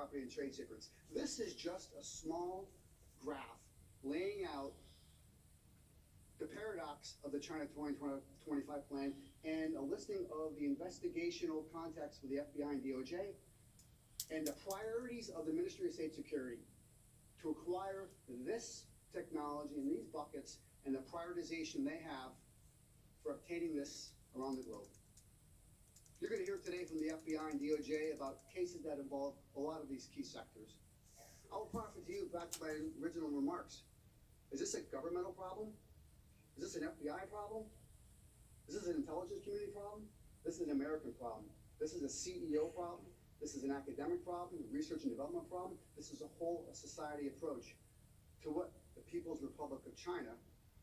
property and trade secrets. This is just a small graph laying out the paradox of the China 2025 plan and a listing of the investigational contacts with the FBI and DOJ and the priorities of the Ministry of State Security to acquire this technology in these buckets and the prioritization they have for obtaining this around the globe. You're going to hear today from the FBI and DOJ about cases that involve a lot of these key sectors. I'll profit to you back to my original remarks. Is this a governmental problem? Is this an FBI problem? Is this an intelligence community problem? This is an American problem. This is a CEO problem. This is an academic problem, a research and development problem. This is a whole society approach to what the People's Republic of China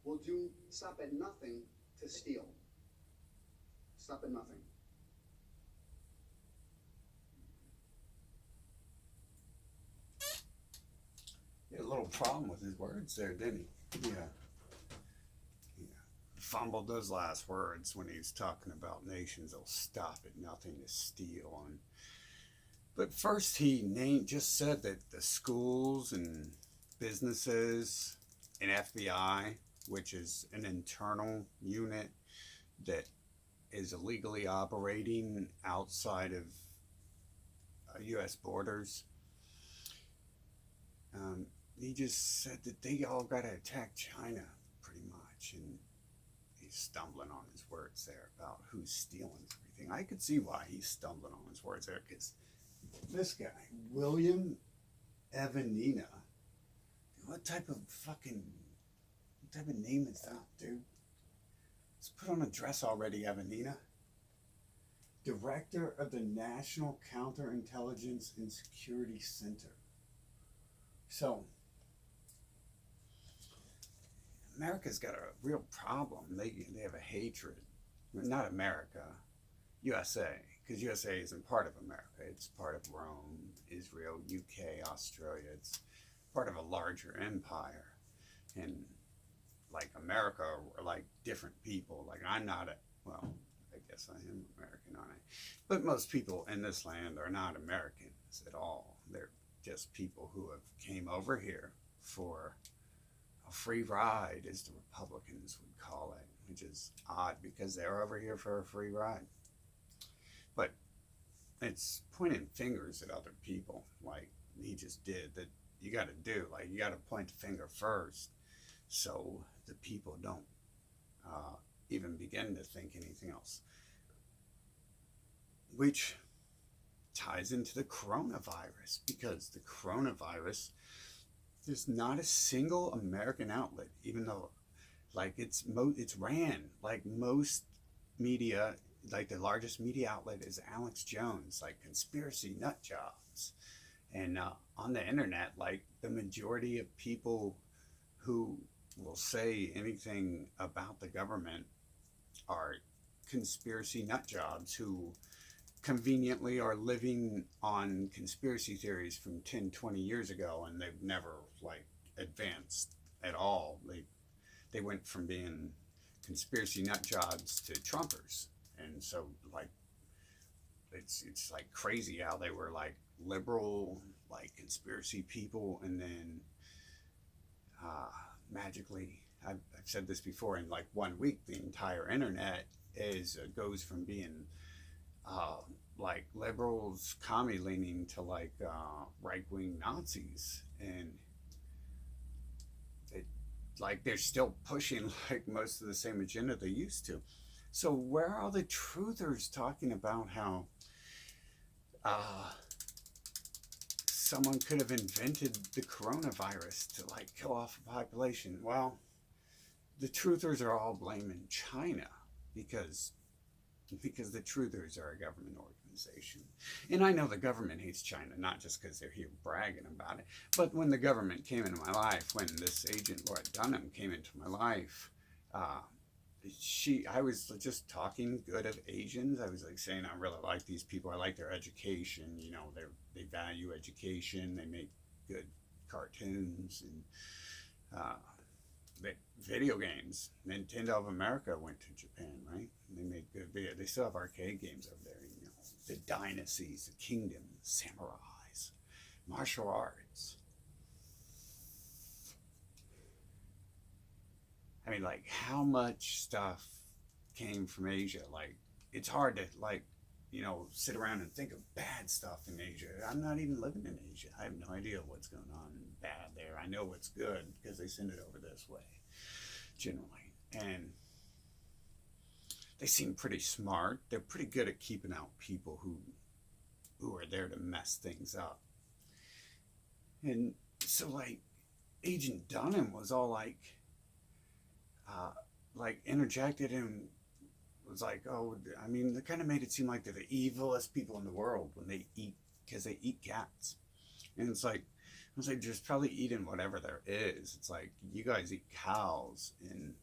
will do, stop at nothing to steal. Stop at nothing. He had a little problem with his words there, didn't he? Yeah. Fumbled those last words when he's talking about nations that'll stop at nothing to steal. But first he just said that the schools and businesses and FBI, which is an internal unit that is illegally operating outside of U.S. borders, he just said that they all got to attack China pretty much, and he's stumbling on his words there about who's stealing everything. I could see why he's stumbling on his words there, because this guy, William Evanina, what type of name is that, dude? Let's put on a dress already, Evanina. Director of the National Counterintelligence and Security Center. So, America's got a real problem. They have a hatred. Not America, USA. Because USA isn't part of America. It's part of Rome, Israel, UK, Australia. It's part of a larger empire. And like America are like different people. Like I'm not well, I guess I am American, aren't I? But most people in this land are not Americans at all. They're just people who have came over here for a free ride, as the Republicans would call it, which is odd because they're over here for a free ride. But it's pointing fingers at other people, like he just did, that you got to do. Like you got to point the finger first, so the people don't even begin to think anything else. Which ties into the coronavirus, because the coronavirus, there's not a single American outlet, even though like it's ran like most media, like the largest media outlet is Alex Jones, like conspiracy nut jobs. And on the internet, like the majority of people who will say anything about the government are conspiracy nut jobs who conveniently are living on conspiracy theories from 10, 20 years ago, and they've never like advanced at all. They went from being conspiracy nut jobs to Trumpers. And so like it's like crazy how they were like liberal, like conspiracy people, and then magically, I've said this before, in like 1 week the entire internet goes from being like liberals, commie leaning, to like right-wing Nazis. And like they're still pushing like most of the same agenda they used to. So where are all the truthers talking about how someone could have invented the coronavirus to like kill off a population? Well, the truthers are all blaming China because the truthers are a government organization. And I know the government hates China, not just because they're here bragging about it, but when the government came into my life, when this agent Laura Dunham came into my life, I was just talking good of Asians. I was like saying, I really like these people. I like their education. You know, they value education. They make good cartoons and video games. Nintendo of America went to Japan, right? And they made good video. They still have arcade games over there. You know, the dynasties, the kingdoms, samurais. martial arts. I mean, like, how much stuff came from Asia? Like, it's hard to, like, sit around and think of bad stuff in Asia. I'm not even living in Asia. I have no idea what's going on bad there. I know what's good because they send it over this way, generally. And they seem pretty smart. They're pretty good at keeping out people who are there to mess things up. And so, like, Agent Dunham was all like interjected and was like, oh, I mean, they kind of made it seem like they're the evilest people in the world when they eat, because they eat cats. And it's like, I was like, just probably eating whatever there is. It's like, you guys eat cows, and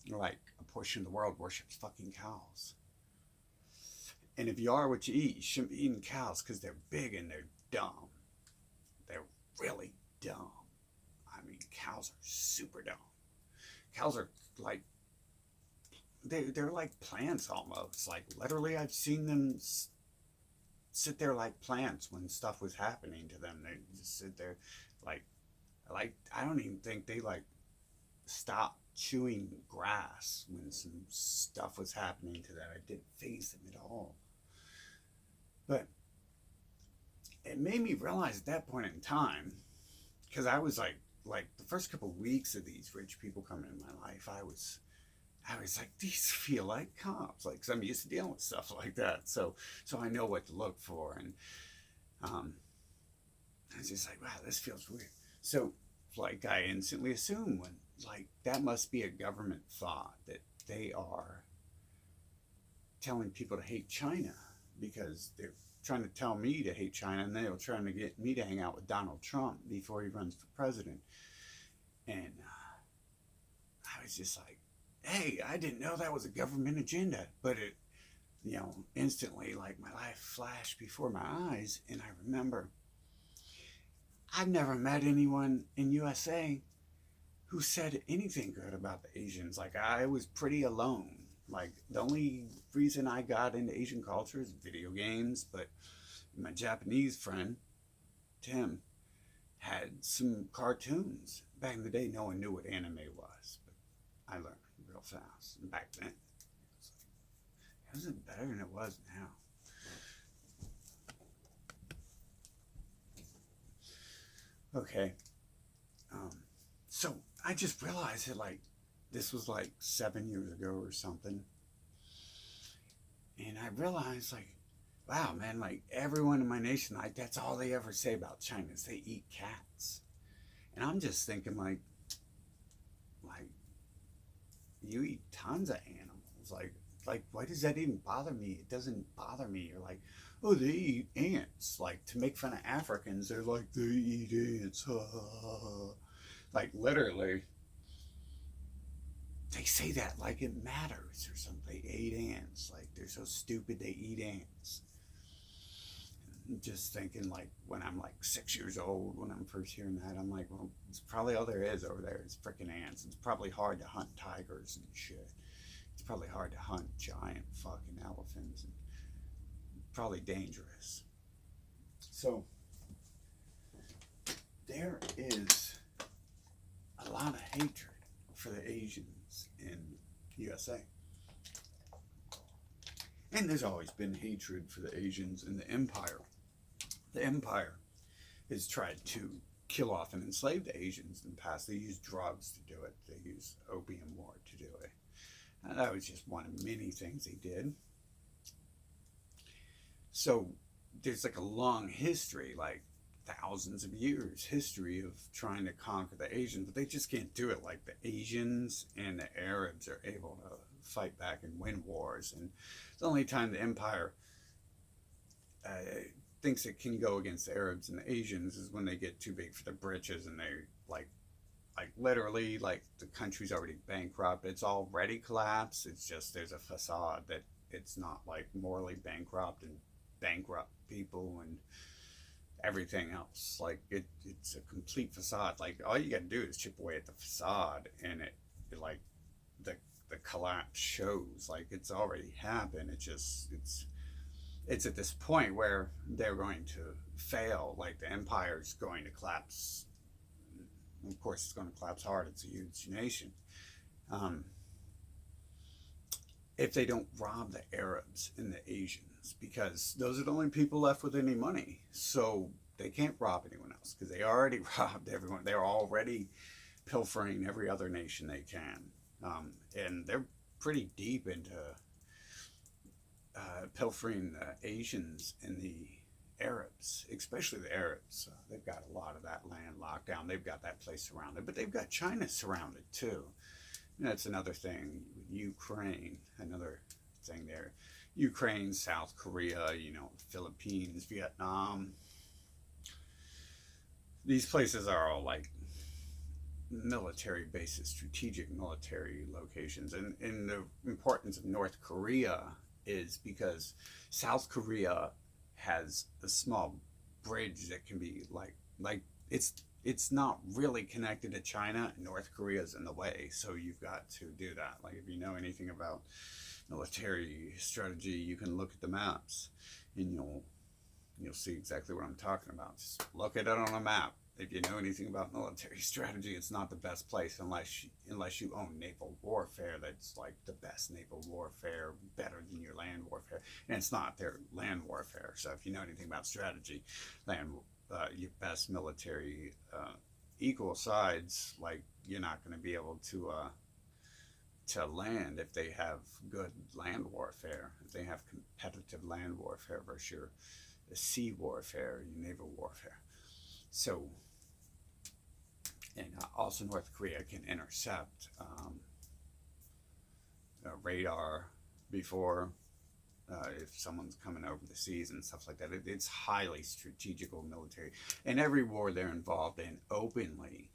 like a portion of the world worships fucking cows. And if you are what you eat, you shouldn't be eating cows because they're big and they're dumb. They're really dumb. I mean, cows are super dumb. Cows are like, they're like plants almost. Like, literally, I've seen them sit there like plants when stuff was happening to them. They just sit there like I don't even think they like stopped chewing grass when some stuff was happening to them. It didn't faze them at all. But it made me realize at that point in time, because I was like the first couple of weeks of these rich people coming in my life, I was like, these feel like cops, like, 'cause I'm used to dealing with stuff like that, so I know what to look for. And I was just like, wow, this feels weird. So, like, I instantly assume when, like, that must be a government thought that they are telling people to hate China because they're trying to tell me to hate China, and they're trying to get me to hang out with Donald Trump before he runs for president. And I was just like, hey, I didn't know that was a government agenda. But it, instantly, like, my life flashed before my eyes, and I remember I've never met anyone in USA who said anything good about the Asians. Like, I was pretty alone. Like, the only reason I got into Asian culture is video games, but my Japanese friend, Tim, had some cartoons. Back in the day, no one knew what anime was, but I learned real fast. And back then, it wasn't better than it was now. Okay. So I just realized that, like, this was like 7 years ago or something. And I realized, like, wow, man, like, everyone in my nation, like, that's all they ever say about China is they eat cats. And I'm just thinking, like, you eat tons of animals. Like, why does that even bother me? It doesn't bother me. You're like, oh, they eat ants. Like, to make fun of Africans, they're like, they eat ants. Like, literally, they say that like it matters or something. They ate ants. Like, they're so stupid they eat ants. And just thinking, like, when I'm like 6 years old, when I'm first hearing that, I'm like, well, it's probably all there is over there is freaking ants. It's probably hard to hunt tigers and shit. It's probably hard to hunt giant fucking elephants, and probably dangerous. So there is a lot of hatred for the Asians in USA. And there's always been hatred for the Asians in the Empire. The Empire has tried to kill off and enslave the Asians in the past. They used drugs to do it. They used opium war to do it. And that was just one of many things they did. So there's like a long history, like thousands of years history of trying to conquer the Asians, but they just can't do it like the Asians and the Arabs are able to fight back and win wars. And the only time the Empire thinks it can go against the Arabs and the Asians is when they get too big for the britches, and they like literally, like, the country's already bankrupt. It's already collapsed. It's just there's a facade that it's not like morally bankrupt and bankrupt people and everything else. Like, it's a complete facade. Like, all you got to do is chip away at the facade, and it like the collapse shows. Like, it's already happened. It's it's at this point where they're going to fail. Like the empire's going to collapse. Of course, it's going to collapse hard. It's a huge nation. Um, if they don't rob the Arabs and the Asians, because those are the only people left with any money. So they can't rob anyone else because they already robbed everyone. They're already pilfering every other nation they can. And they're pretty deep into pilfering the Asians and the Arabs, especially the Arabs. They've got a lot of that land locked down. They've got that place surrounded, but they've got China surrounded too. And that's another thing. Ukraine, another thing there. Ukraine, South Korea, Philippines, Vietnam. These places are all like military bases, strategic military locations. And the importance of North Korea is because South Korea has a small bridge that can be like it's not really connected to China. North Korea's in the way, so you've got to do that. Like if you know anything about military strategy, you can look at the maps and you'll see exactly what I'm talking about. Just look at it on a map. If you know anything about military strategy, it's not the best place unless you own naval warfare. That's like the best naval warfare, better than your land warfare. And it's not their land warfare. So if you know anything about strategy, your best military equal sides, like you're not going to be able to land if they have good land warfare. If they have competitive land warfare versus your sea warfare, your naval warfare. So, and also North Korea can intercept radar before if someone's coming over the seas and stuff like that. It's highly strategical military. And every war they're involved in openly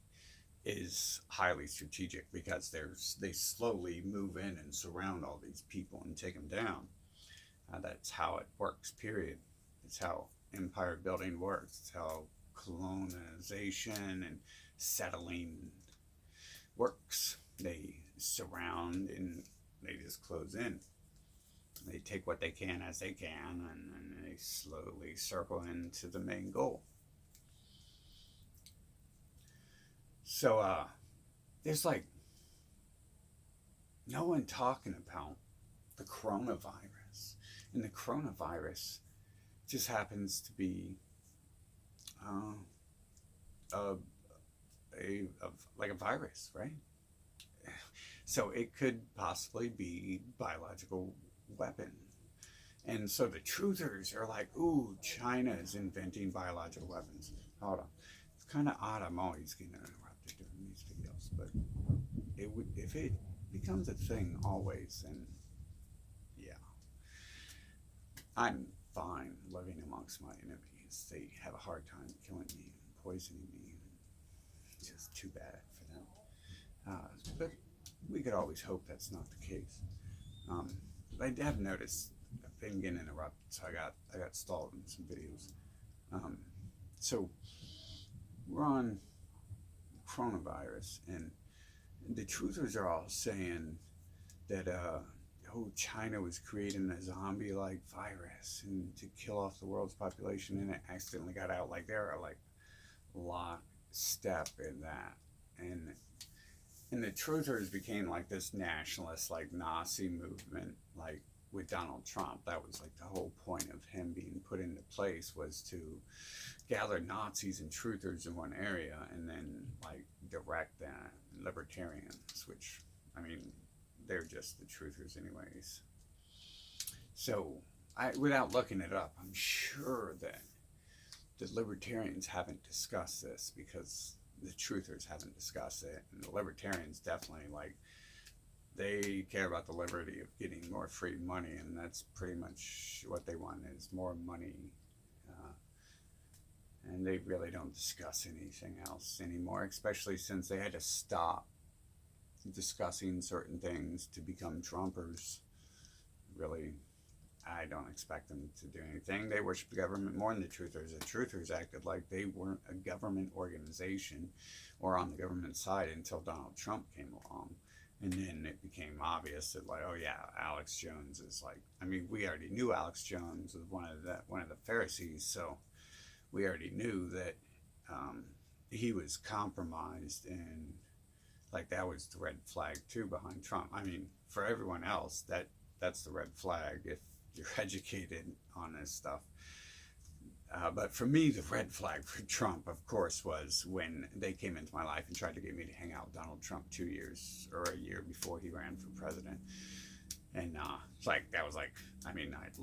is highly strategic because they slowly move in and surround all these people and take them down. That's how it works, period. It's how empire building works. It's how colonization and settling works. They surround and they just close in. They take what they can as they can, and then they slowly circle into the main goal. So there's like no one talking about the coronavirus, and the coronavirus just happens to be like a virus, right? So it could possibly be biological weapon. And so the truthers are like, ooh, China is inventing biological weapons. Hold on. It's kind of odd I'm always getting interrupted during these videos, but if it becomes a thing always, then yeah. I'm fine living amongst my enemies. They have a hard time killing me and poisoning me. It's just too bad for them. But we could always hope that's not the case. I have noticed I've been getting interrupted, so I got stalled in some videos. So we're on coronavirus, and the truthers are all saying that China was creating a zombie-like virus and to kill off the world's population, and it accidentally got out. Like they're like lockstep in that, and the truthers became like this nationalist, like Nazi movement, like with Donald Trump. That was like the whole point of him being put into place, was to gather Nazis and truthers in one area and then like direct the libertarians, which, I mean, they're just the truthers anyways. So without looking it up, I'm sure that the libertarians haven't discussed this because the truthers haven't discussed it, and the libertarians definitely, like, they care about the liberty of getting more free money, and that's pretty much what they want, is more money, and they really don't discuss anything else anymore, especially since they had to stop discussing certain things to become Trumpers. Really, I don't expect them to do anything. They worship the government more than the truthers. The truthers acted like they weren't a government organization or on the government side until Donald Trump came along. And then it became obvious that, like, oh yeah, Alex Jones is like, I mean, we already knew Alex Jones was one of the Pharisees, so we already knew that he was compromised, and like that was the red flag too behind Trump. I mean, for everyone else, that's the red flag if you're educated on this stuff. But for me, the red flag for Trump, of course, was when they came into my life and tried to get me to hang out with Donald Trump 2 years or a year before he ran for president. And it's like, that was like, I mean, I was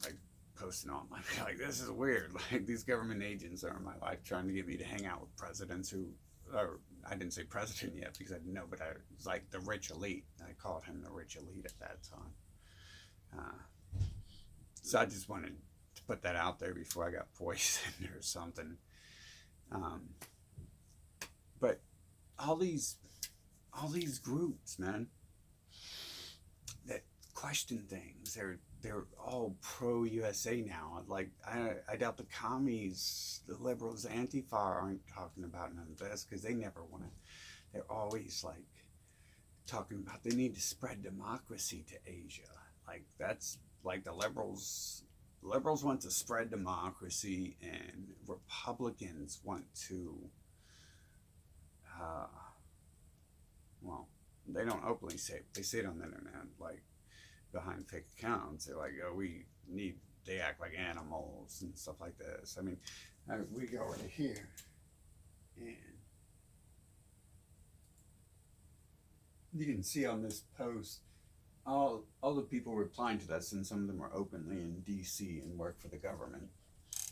like posting on my, like, this is weird. Like, these government agents are in my life trying to get me to hang out with presidents who, or I didn't say president yet because I didn't know, but I was like the rich elite. I called him the rich elite at that time. So I just wanted to put that out there before I got poisoned or something. But all these groups, man, that question things, they're all pro USA now. Like I doubt the commies, the liberals, the Antifa aren't talking about none of this because they never want to. They're always like talking about they need to spread democracy to Asia. Like that's like the liberals want to spread democracy, and Republicans want to, well, they don't openly say it. They say it on the internet, like behind fake accounts. They're like, oh, they act like animals and stuff like this. I mean, we go over here, and you can see on this post, all the people replying to this, and some of them are openly in DC and work for the government.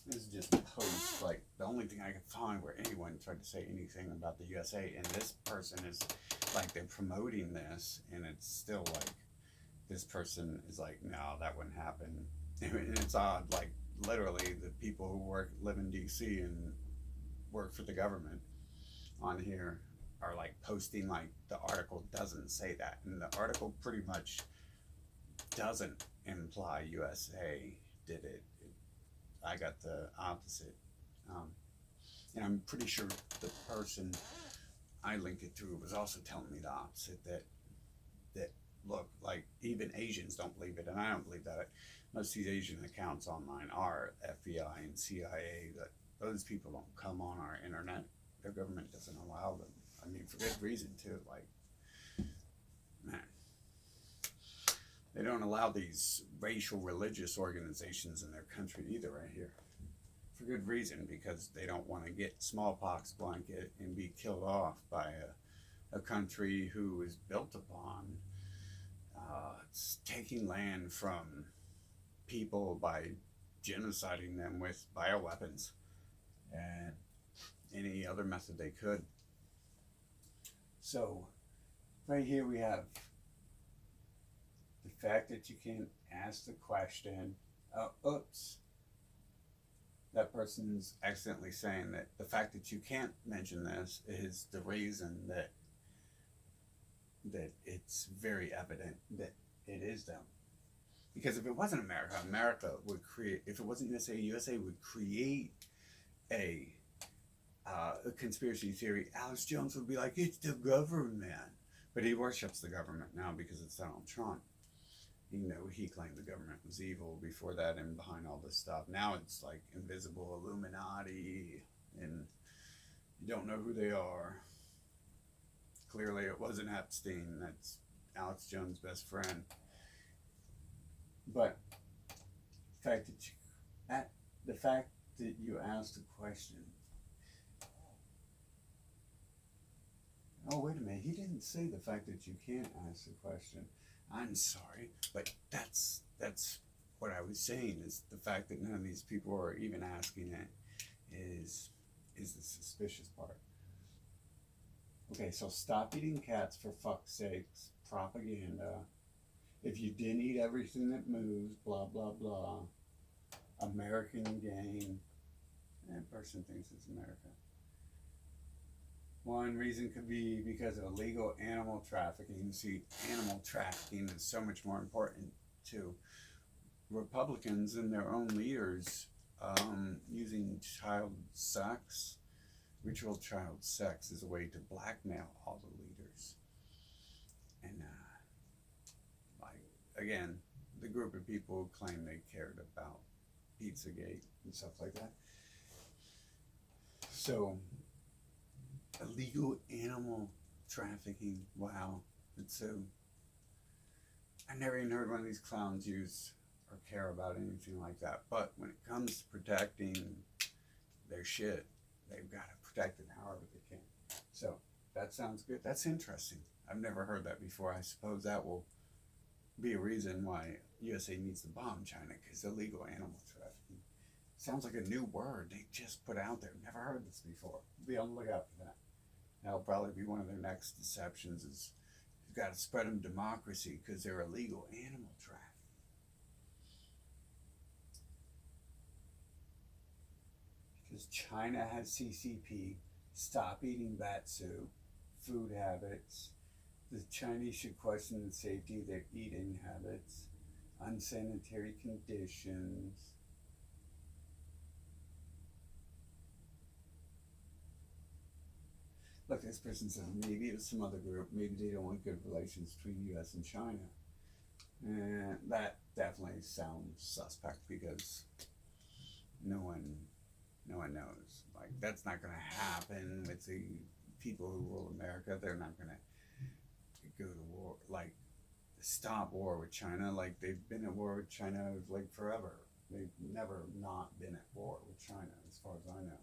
This is just a post, like the only thing I could find where anyone tried to say anything about the USA, and this person is like, they're promoting this, and it's still like, this person is like, no, that wouldn't happen. And it's odd, like literally the people who live in DC and work for the government on here are like posting like the article doesn't say that, and the article pretty much doesn't imply USA did it. I got the opposite, and I'm pretty sure the person I linked it to was also telling me the opposite, that look, like even Asians don't believe it, and I don't believe that. Most of these Asian accounts online are FBI and CIA. That those people don't come on our internet. Their government doesn't allow them. I mean, for good reason too. Like, man, they don't allow these racial religious organizations in their country either right here. For good reason, because they don't want to get smallpox blanket and be killed off by a country who is built upon taking land from people by genociding them with bioweapons and any other method they could. So right here we have the fact that you can ask the question, oops, that person's accidentally saying that the fact that you can't mention this is the reason that it's very evident that it is them. Because if it wasn't America would create, if it wasn't USA would create a conspiracy theory. Alex Jones would be like, it's the government. But he worships the government now because it's Donald Trump. You know, he claimed the government was evil before that and behind all this stuff. Now it's like invisible Illuminati, and you don't know who they are. Clearly it wasn't Epstein. That's Alex Jones' best friend. But the fact that you asked the question. Oh, wait a minute. He didn't say the fact that you can't ask the question. I'm sorry, but that's what I was saying, is the fact that none of these people are even asking it is the suspicious part. Okay, so stop eating cats for fuck's sakes. Propaganda. If you didn't eat everything that moves, blah, blah, blah. American game. That person thinks it's America. One reason could be because of illegal animal trafficking. See, animal trafficking is so much more important to Republicans and their own leaders, using child sex, ritual child sex, as a way to blackmail all the leaders. And like again, the group of people who claim they cared about Pizzagate and stuff like that. So illegal animal trafficking. Wow, it's so. I never even heard one of these clowns use or care about anything like that. But when it comes to protecting their shit, they've got to protect it however they can. So that sounds good. That's interesting. I've never heard that before. I suppose that will be a reason why USA needs to bomb China, because illegal animal trafficking sounds like a new word they just put out there. Never heard this before. Be on the lookout for that. That'll probably be one of their next deceptions. Is you've got to spread them democracy because they're illegal animal trafficking. Because China has CCP. Stop eating bat soup. Food habits. The Chinese should question the safety of their eating habits. Unsanitary conditions. Look, this person says maybe it was some other group. Maybe they don't want good relations between U.S. and China. And that definitely sounds suspect, because no one knows. Like, that's not going to happen with the people who rule America. They're not going to go to war, like stop war with China. Like, they've been at war with China like forever. They've never not been at war with China, as far as I know.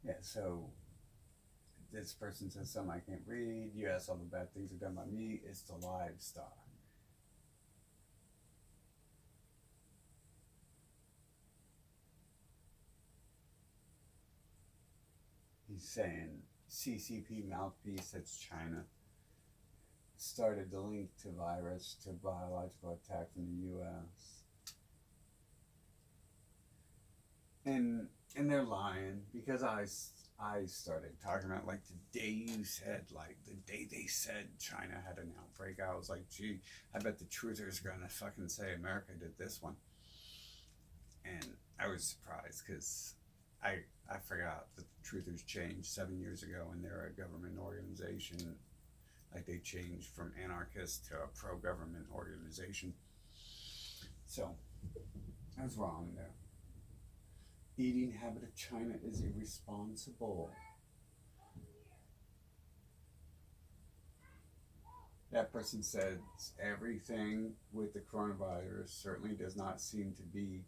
Yeah, so this person says something I can't read. Yes, all the bad things are done by me. It's the livestock. He's saying CCP mouthpiece, that's China, started to link to virus to biological attack from the U.S. And they're lying, because I started talking about, like, the day you said, like, the day they said China had an outbreak, I was like, gee, I bet the truthers are gonna fucking say America did this one. And I was surprised, because I forgot that the truthers changed 7 years ago, and they're a government organization. Like, they changed from anarchist to a pro-government organization. So I was wrong there. Eating habit of China is irresponsible. That person says everything with the coronavirus certainly does not seem to be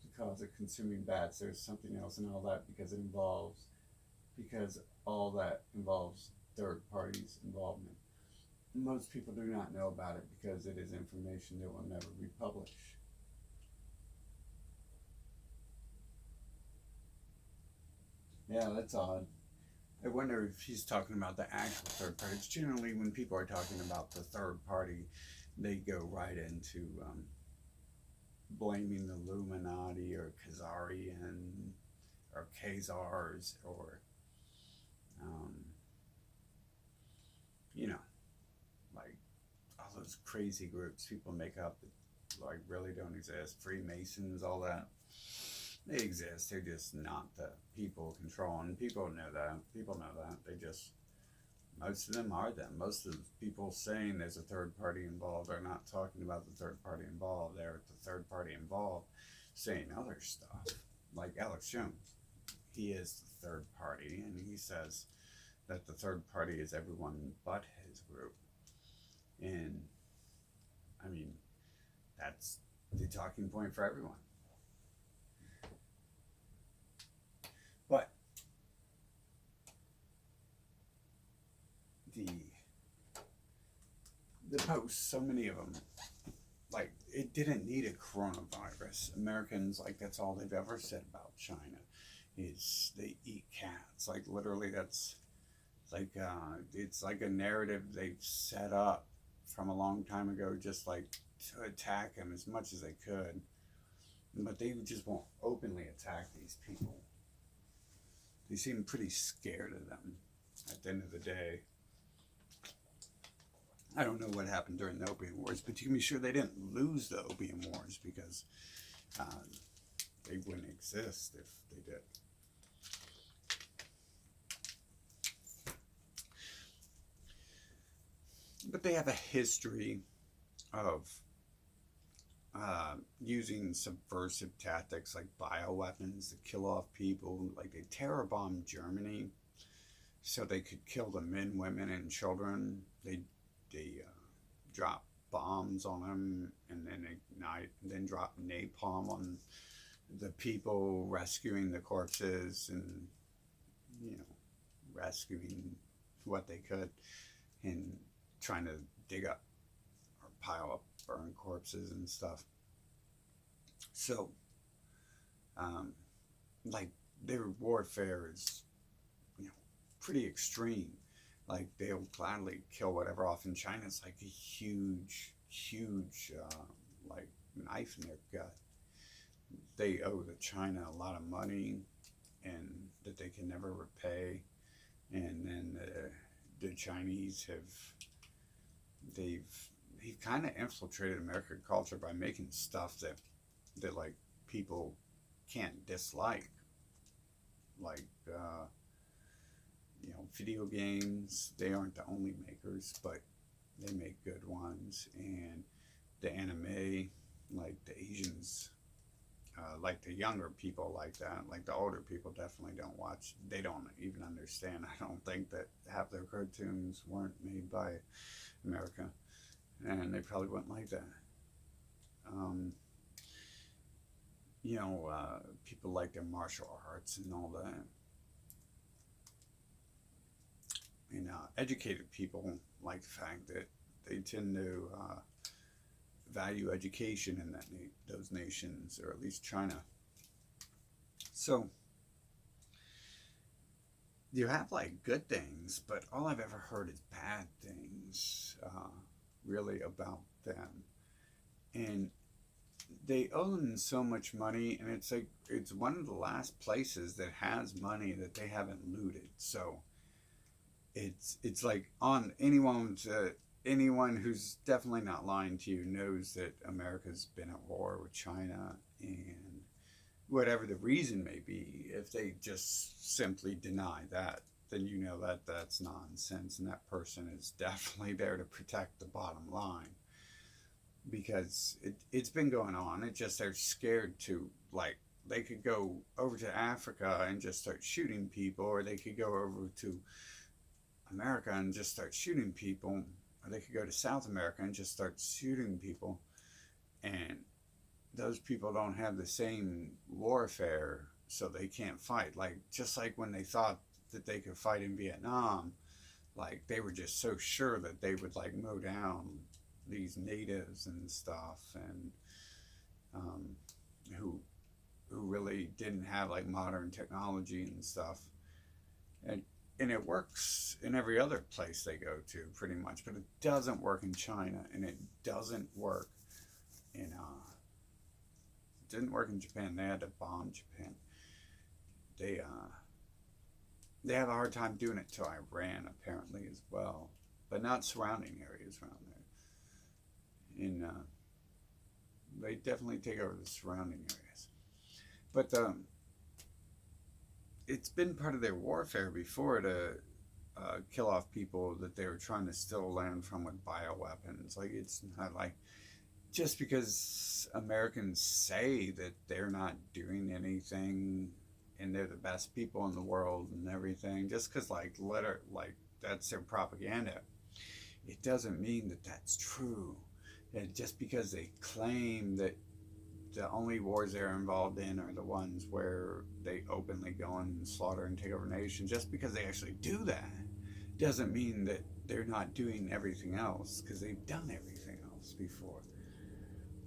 the cause of consuming bats. There's something else in all that, because all that involves third parties' involvement. Most people do not know about it, because it is information that will never be published. Yeah, that's odd. I wonder if he's talking about the actual third parties. Generally, when people are talking about the third party, they go right into blaming the Illuminati or Khazarian or Khazars or, you know, like all those crazy groups people make up that like really don't exist. Freemasons, all that. They exist. They're just not the people controlling. People know that. People know that. They just, most of them are them. Most of the people saying there's a third party involved are not talking about the third party involved. They're the third party involved saying other stuff. Like Alex Jones. He is the third party, and he says that the third party is everyone but his group. And, I mean, that's the talking point for everyone. But the posts, so many of them, like, it didn't need a coronavirus. Americans, like, that's all they've ever said about China, is they eat cats. Like, literally, that's like it's like a narrative they've set up from a long time ago, just like to attack them as much as they could. But they just won't openly attack these people. They seem pretty scared of them at the end of the day. I don't know what happened during the Opium Wars, but you can be sure they didn't lose the Opium Wars, because they wouldn't exist if they did. But they have a history of using subversive tactics like bioweapons to kill off people. Like they terror bombed Germany so they could kill the men, women, and children. They drop bombs on them and then ignite, and then drop napalm on the people, rescuing the corpses and rescuing what they could and trying to dig up or pile up burned corpses and stuff. So, like their warfare is, pretty extreme. Like they'll gladly kill whatever off. In China, it's like a huge, like knife in their gut. They owe the China a lot of money, and that they can never repay. And then the Chinese they've kind of infiltrated American culture by making stuff that like people can't dislike, like video games. They aren't the only makers, but they make good ones. And the anime, like the Asians, like the younger people like that. Like the older people definitely don't watch. They don't even understand. I don't think that half their cartoons weren't made by America, and they probably wouldn't like that. People like their martial arts and all that. And educated people like the fact that they tend to value education in those nations, or at least China. So you have like good things, but all I've ever heard is bad things, really, about them. And they own so much money, and it's like it's one of the last places that has money that they haven't looted. So it's like on anyone who's definitely not lying to you knows that America's been at war with China, and whatever the reason may be, if they just simply deny that, then you know that that's nonsense, and that person is definitely there to protect the bottom line, because it's been going on. It just they're scared to, like, they could go over to Africa and just start shooting people, or they could go over to America and just start shooting people, or they could go to South America and just start shooting people, and those people don't have the same warfare, so they can't fight. Like, just like when they thought that they could fight in Vietnam, like they were just so sure that they would like mow down these natives and stuff, and who really didn't have like modern technology and stuff. And it works in every other place they go to, pretty much, but it doesn't work in China, and it doesn't work in it didn't work in Japan. They had to bomb Japan. They have a hard time doing it to Iran, apparently, as well, but not surrounding areas around there. And they definitely take over the surrounding areas. But it's been part of their warfare before to kill off people that they were trying to steal land from with bioweapons. Like, it's not like just because Americans say that they're not doing anything and they're the best people in the world and everything, just because like that's their propaganda, it doesn't mean that that's true. And just because they claim that the only wars they're involved in are the ones where they openly go and slaughter and take over nations, just because they actually do that doesn't mean that they're not doing everything else, because they've done everything else before.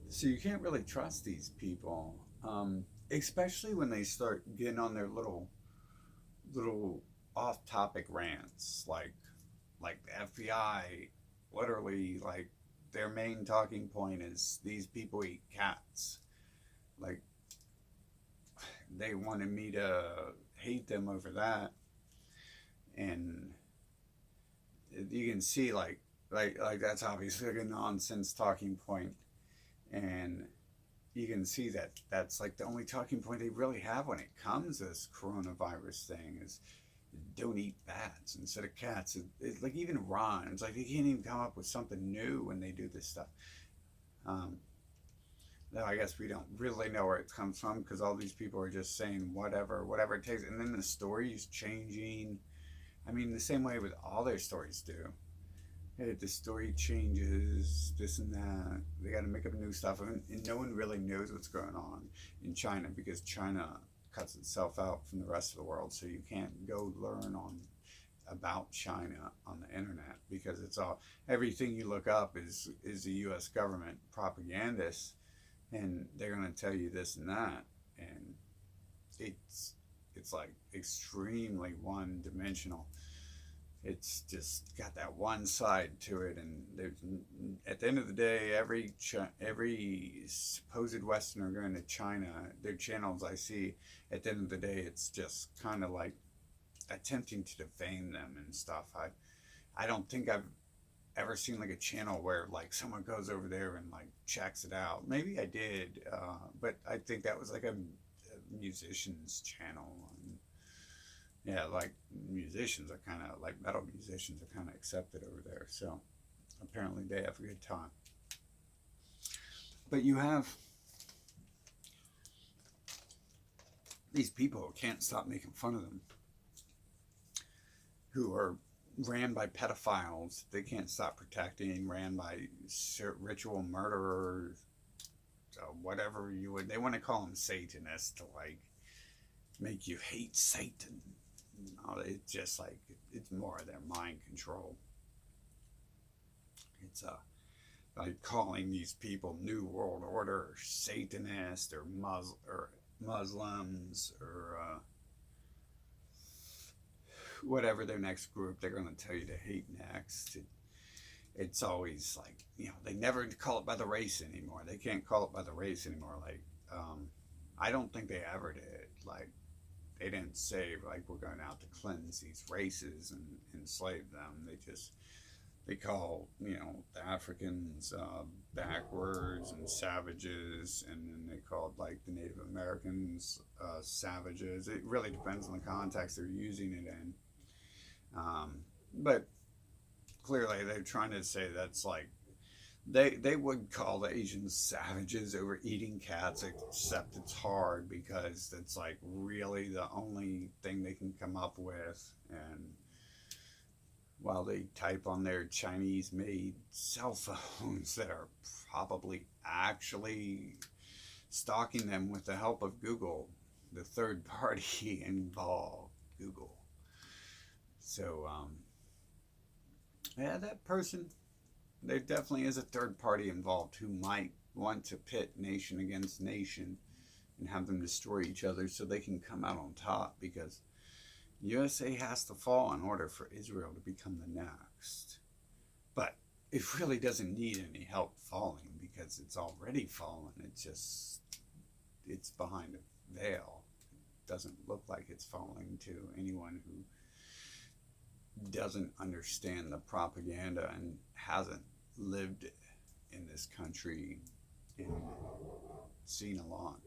So you can't really trust these people, especially when they start getting on their little off-topic rants, like the FBI, literally, like their main talking point is these people eat cats. Like, they wanted me to hate them over that, and you can see like that's obviously like a nonsense talking point. And you can see that that's like the only talking point they really have when it comes to this coronavirus thing is don't eat bats instead of cats. Like even Ron, it's like they can't even come up with something new when they do this stuff. Um, Now I guess we don't really know where it comes from because all these people are just saying whatever it takes, and then the story is changing. I mean, the same way with all their stories do. Hey, the story changes, this and that. They got to make up new stuff, and no one really knows what's going on in China because China cuts itself out from the rest of the world, so you can't go learn on about China on the internet because it's all everything you look up is the U.S. government propagandist, and they're gonna tell you this and that, and it's like extremely one dimensional. It's just got that one side to it, and there's at the end of the day, every supposed Westerner going to China, their channels I see, at the end of the day, it's just kind of like attempting to defame them and stuff. I don't think I've ever seen like a channel where like someone goes over there and like checks it out. Maybe I did, but I think that was like a musician's channel. And yeah, like musicians are kind of like metal musicians are kind of accepted over there. So apparently they have a good time. But you have these people who can't stop making fun of them, who are ran by pedophiles they can't stop protecting, ran by ritual murderers, whatever you would. They want to call them Satanists to like make you hate Satan. No, it's just like it's more of their mind control. It's like calling these people New World Order or Satanist or Muslims or whatever their next group they're going to tell you to hate next. It's always like, they never call it by the race anymore. They can't call it by the race anymore. Like, I don't think they ever did. Like, they didn't say, like, we're going out to cleanse these races and enslave them. They call, the Africans backwards and savages, and then they called, like, the Native Americans savages. It really depends on the context they're using it in. But clearly they're trying to say that's like, they would call the Asians savages over eating cats, except it's hard because it's like really the only thing they can come up with. And while they type on their Chinese made cell phones that are probably actually stalking them with the help of Google, the third party involved, Google. So, yeah, that person, there definitely is a third party involved who might want to pit nation against nation and have them destroy each other so they can come out on top, because USA has to fall in order for Israel to become the next. But it really doesn't need any help falling because it's already fallen. It's behind a veil. It doesn't look like it's falling to anyone who doesn't understand the propaganda and hasn't lived in this country and seen a lot.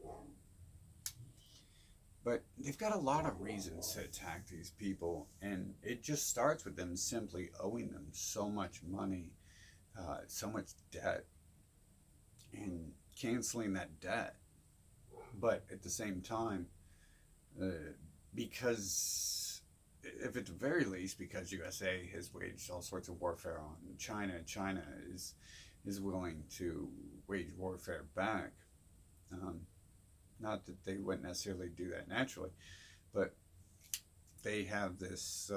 But they've got a lot of reasons to attack these people, and it just starts with them simply owing them so much money, so much debt, and canceling that debt. But at the same time, because if at the very least, because USA has waged all sorts of warfare on China, China is willing to wage warfare back. Not that they wouldn't necessarily do that naturally, but they have this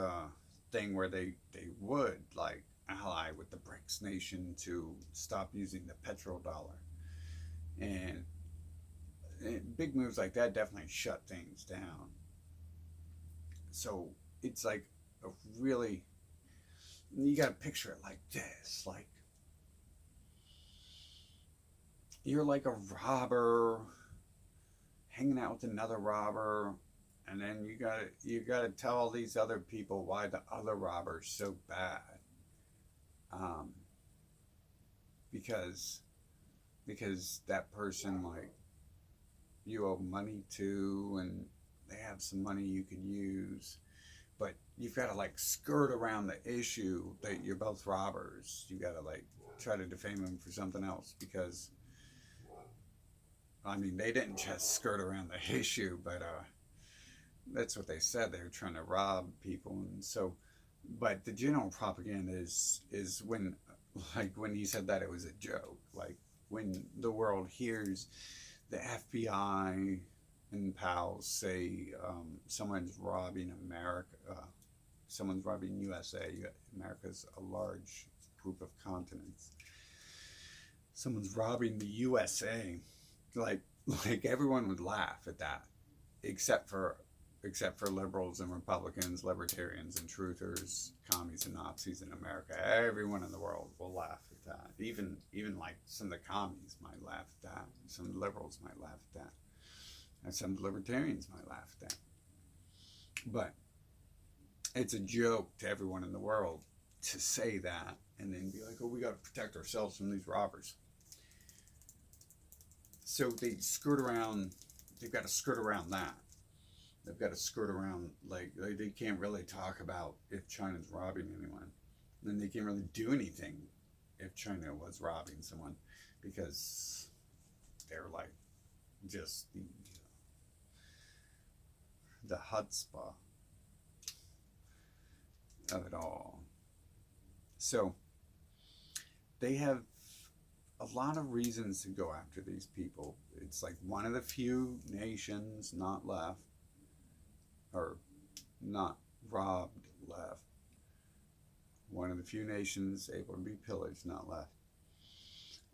thing where they would like ally with the BRICS nation to stop using the petrodollar. And big moves like that definitely shut things down. So it's like a really, you got to picture it like this, like you're like a robber hanging out with another robber, and then you gotta tell all these other people why the other robber's so bad, because that person like you owe money to, and they have some money you could use. But you've got to like skirt around the issue that you're both robbers. You got to like try to defame them for something else because, I mean, they didn't just skirt around the issue, but that's what they said. They were trying to rob people, and so. But the general propaganda is when, like when he said that it was a joke. Like when the world hears the FBI and pals say someone's robbing America, someone's robbing USA. America's a large group of continents. Someone's robbing the USA. Like like everyone would laugh at that, except for liberals and Republicans, libertarians and truthers, commies and Nazis in America. Everyone in the world will laugh at that. Even like some of the commies might laugh at that. Some liberals might laugh at that. And some libertarians might laugh at that. But it's a joke to everyone in the world to say that and then be like, oh, we got to protect ourselves from these robbers. So they skirt around, they've got to skirt around that. They've got to skirt around, like they can't really talk about if China's robbing anyone. And then they can't really do anything if China was robbing someone because they're like just the chutzpah of it all. So they have a lot of reasons to go after these people. It's like one of the few nations not left, or not robbed left. One of the few nations able to be pillaged not left.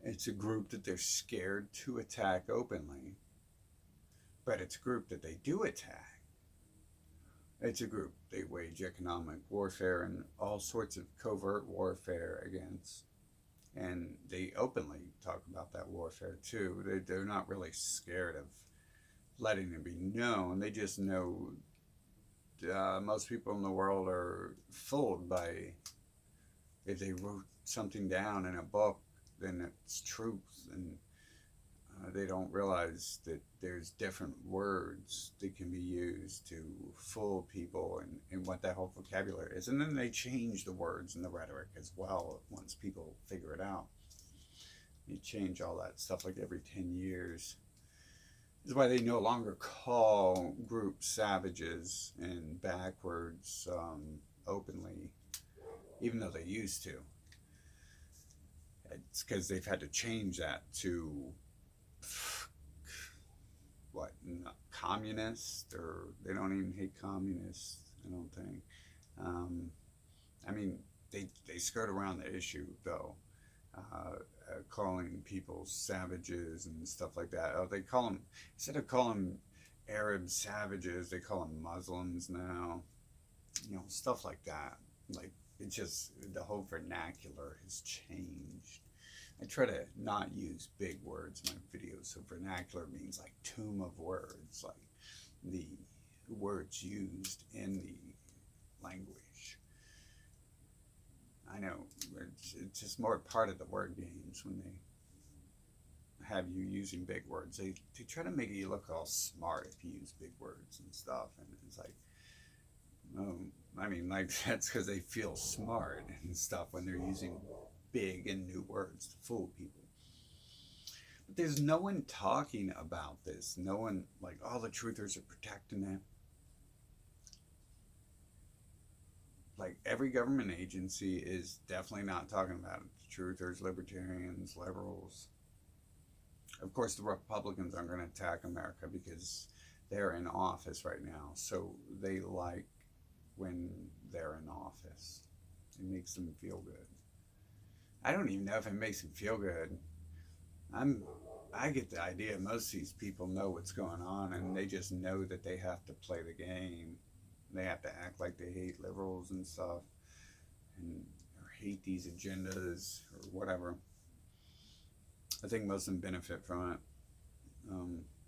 It's a group that they're scared to attack openly, but it's a group that they do attack. It's a group they wage economic warfare and all sorts of covert warfare against. And they openly talk about that warfare too. They're not really scared of letting it be known. They just know most people in the world are fooled by, if they wrote something down in a book, then it's truth, and they don't realize that there's different words that can be used to fool people and what that whole vocabulary is. And then they change the words and the rhetoric as well once people figure it out. You change all that stuff like every 10 years. This is why they no longer call groups savages and backwards openly, even though they used to. It's because they've had to change that to what, communist, or they don't even hate communists, I don't think. I mean, they skirt around the issue though, calling people savages and stuff like that. Oh, they call them, instead of calling Arab savages, they call them Muslims now. You know, stuff like that. Like, it just, the whole vernacular has changed. I try to not use big words in my videos, so vernacular means like tomb of words, like the words used in the language. I know, it's just more part of the word games when they have you using big words. They try to make you look all smart if you use big words and stuff, and it's like, I mean, like, that's because they feel smart and stuff when they're using big and new words to fool people. But there's no one talking about this. No one, like, all the truthers are protecting it. Like, every government agency is definitely not talking about it. The truthers, libertarians, liberals. Of course, the Republicans aren't going to attack America because they're in office right now. So they like when they're in office. It makes them feel good. I don't even know if it makes them feel good. I get the idea most of these people know what's going on, and they just know that they have to play the game. They have to act like they hate liberals and stuff, and or hate these agendas or whatever. I think most of them benefit from it.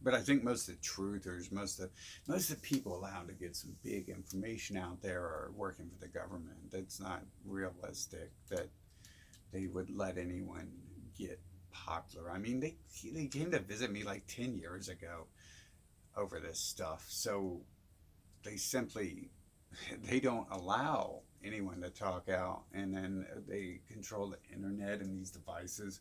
But I think most of the truthers, most of the people allowed to get some big information out there are working for the government. It's not realistic that they would let anyone get popular. I mean, they came to visit me like 10 years ago. over this stuff. So they simply they don't allow anyone to talk out, and then they control the internet and these devices.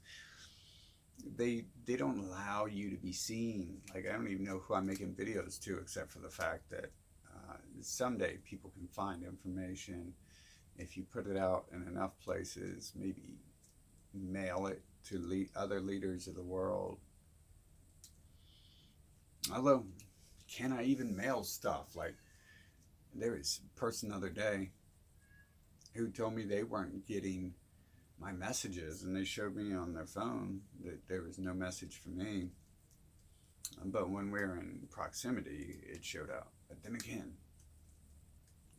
They don't allow you to be seen. Like, I don't even know who I'm making videos to, except for the fact that someday people can find information if you put it out in enough places. Maybe mail it to other leaders of the world. Although, can I even mail stuff? Like, there was a person the other day who told me they weren't getting my messages, and they showed me on their phone that there was no message for me. But when we were in proximity, it showed up. But then again,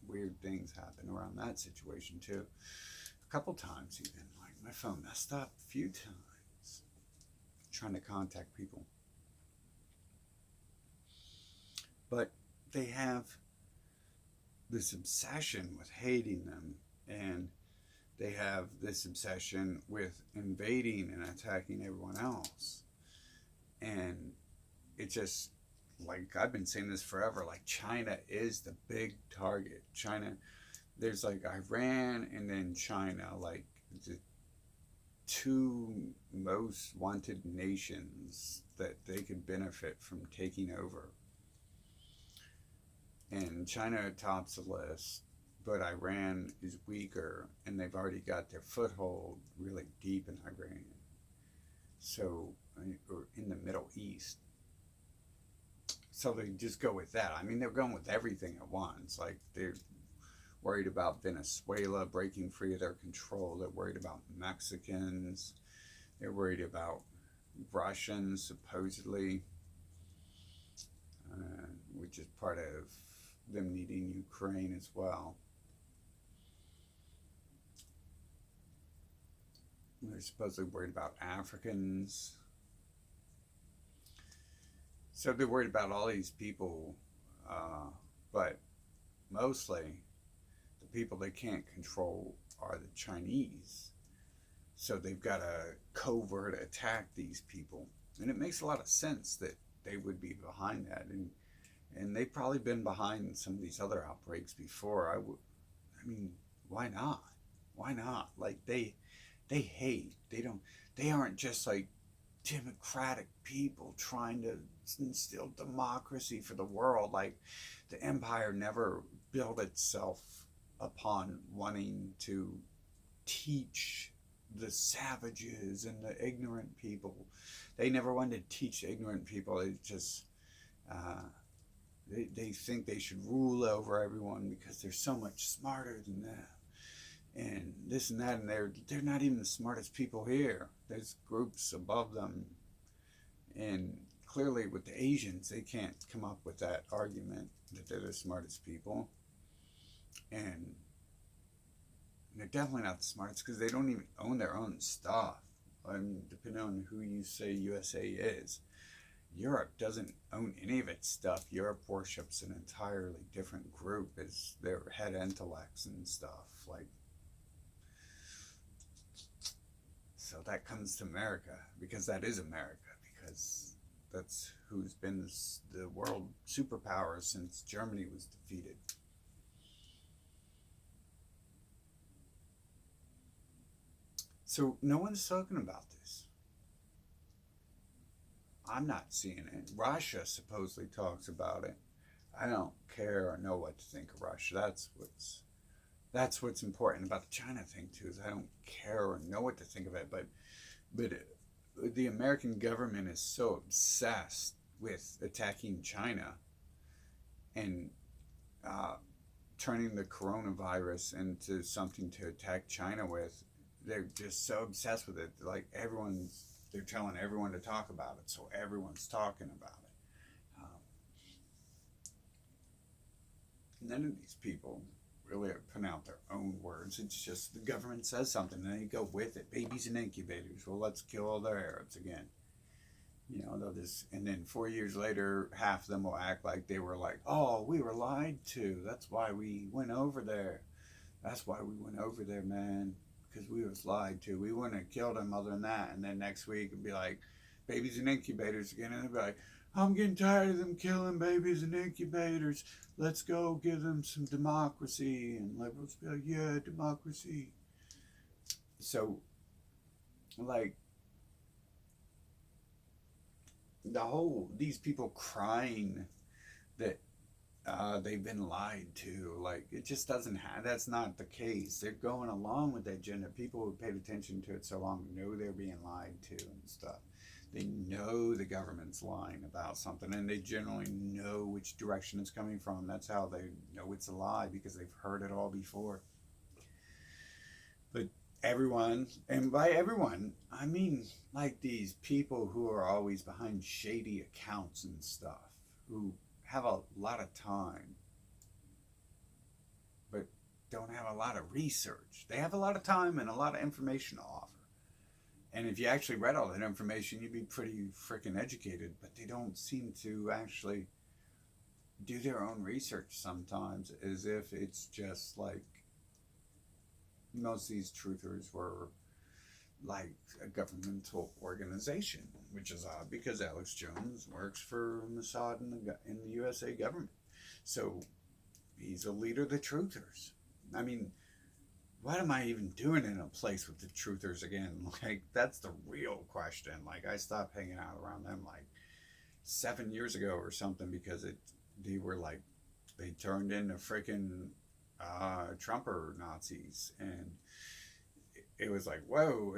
weird things happen around that situation too. A couple times even, like my phone messed up a few times trying to contact people. But they have this obsession with hating them, and they have this obsession with invading and attacking everyone else. And it just, like, I've been saying this forever, like, China is the big target. China, there's like Iran and then China, like the two most wanted nations that they could benefit from taking over. And China tops the list, but Iran is weaker, and they've already got their foothold really deep in Iran. So, or in the Middle East. So they just go with that. I mean, they're going with everything at once. Like, they're worried about Venezuela breaking free of their control. They're worried about Mexicans. They're worried about Russians, supposedly, which is part of them needing Ukraine as well. They're supposedly worried about Africans. So they're worried about all these people, but mostly the people they can't control are the Chinese. So they've got to covert attack these people. And it makes a lot of sense that they would be behind that. And they've probably been behind some of these other outbreaks before. I mean, why not? Why not? Like, they hate. They aren't just like democratic people trying to instill democracy for the world. Like, the empire never built itself upon wanting to teach the savages and the ignorant people. They never wanted to teach the ignorant people. They just they think they should rule over everyone because they're so much smarter than them, and this and that, and they're not even the smartest people here. There's groups above them, and clearly with the Asians, they can't come up with that argument that they're the smartest people, and they're definitely not the smartest because they don't even own their own stuff. I mean, depending on who you say USA is. Europe doesn't own any of its stuff. Europe worships an entirely different group as their head intellects and stuff. Like, so that comes to America, because that is America, because that's who's been the world superpower since Germany was defeated. So no one's talking about this. I'm not seeing it. Russia supposedly talks about it. I don't care or know what to think of Russia. That's what's important about the China thing too. Is I don't care or know what to think of it. But the American government is so obsessed with attacking China and turning the coronavirus into something to attack China with. They're just so obsessed with it. Like, they're telling everyone to talk about it, so everyone's talking about it. None of these people really are putting out their own words. It's just the government says something and they go with it. Babies in incubators. Well, let's kill all the Arabs again. You know, they'll just, and then 4 years later, half of them will act like they were like, oh, we were lied to. That's why we went over there. That's why we went over there, man. Because we was lied to. We wouldn't have killed him other than that. And then next week it'd be like, babies in incubators again. And they'd be like, I'm getting tired of them killing babies in incubators. Let's go give them some democracy. And liberals be like, yeah, democracy. So, like, these people crying that they've been lied to. Like, it just doesn't have, that's not the case. They're going along with that agenda. People who paid attention to it so long know they're being lied to and stuff. They know the government's lying about something, and they generally know which direction it's coming from. That's how they know it's a lie, because they've heard it all before. But everyone, and by everyone, I mean like these people who are always behind shady accounts and stuff, who have a lot of time but don't have a lot of research. They have a lot of time and a lot of information to offer. And if you actually read all that information, you'd be pretty freaking educated, but they don't seem to actually do their own research sometimes, as if it's just like most of these truthers were like a governmental organization, which is odd because Alex Jones works for Mossad in the USA government. So he's a leader of the truthers. I mean, what am I even doing in a place with the truthers again? Like, that's the real question. Like, I stopped hanging out around them like 7 years ago or something, because they were like, they turned into freaking Trumper Nazis. And it was like, whoa,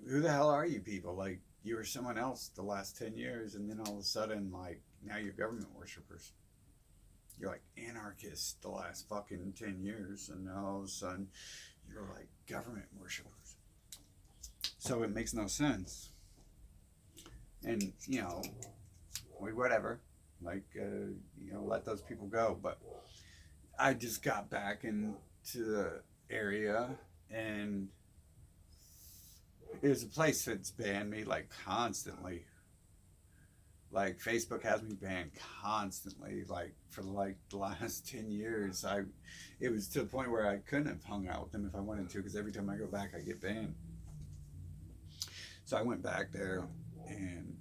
who the hell are you people? Like, you were someone else the last 10 years, and then all of a sudden, like, now you're government worshippers. You're like anarchists the last fucking 10 years, and now all of a sudden you're like government worshippers. So it makes no sense. And, you know, whatever. Like, you know, let those people go. But I just got back into the area, and there's a place that's banned me like constantly. Like, Facebook has me banned constantly, like for like the last 10 years. It was to the point where I couldn't have hung out with them if I wanted to, because every time I go back I get banned. So I went back there, and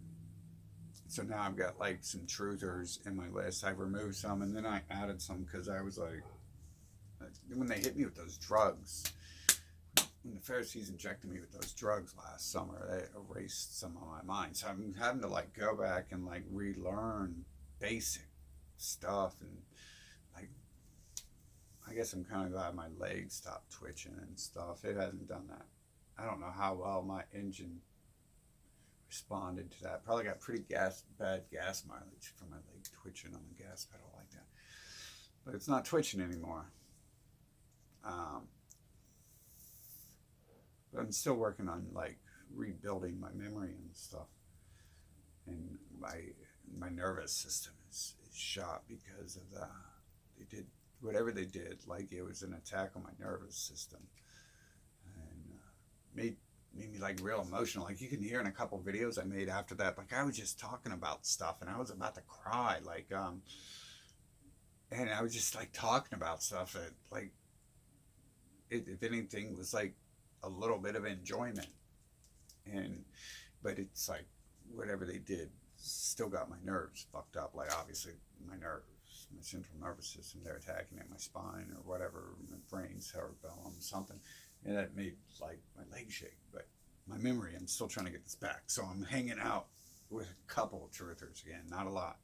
so now I've got like some truthers in my list. I removed some, and then I added some because I was like, when they hit me with those drugs, when the Pharisees injected me with those drugs last summer, they erased some of my mind. So I'm having to like go back and like relearn basic stuff. And like, I guess I'm kind of glad my legs stopped twitching and stuff. It hasn't done that. I don't know how well my engine responded to that. Probably got pretty bad gas mileage from my leg twitching on the gas pedal like that. But it's not twitching anymore. But I'm still working on like rebuilding my memory and stuff. And my nervous system is shot because of that. They did whatever they did, like it was an attack on my nervous system, and made me like real emotional. Like, you can hear in a couple videos I made after that, like I was just talking about stuff and I was about to cry, like and I was just like talking about stuff that like if anything was like a little bit of enjoyment. And but it's like whatever they did still got my nerves fucked up. Like, obviously my nerves, my central nervous system, they're attacking at my spine or whatever, my brain, cerebellum, something, and that made like my legs shake. But my memory, I'm still trying to get this back, so I'm hanging out with a couple of truthers again, not a lot.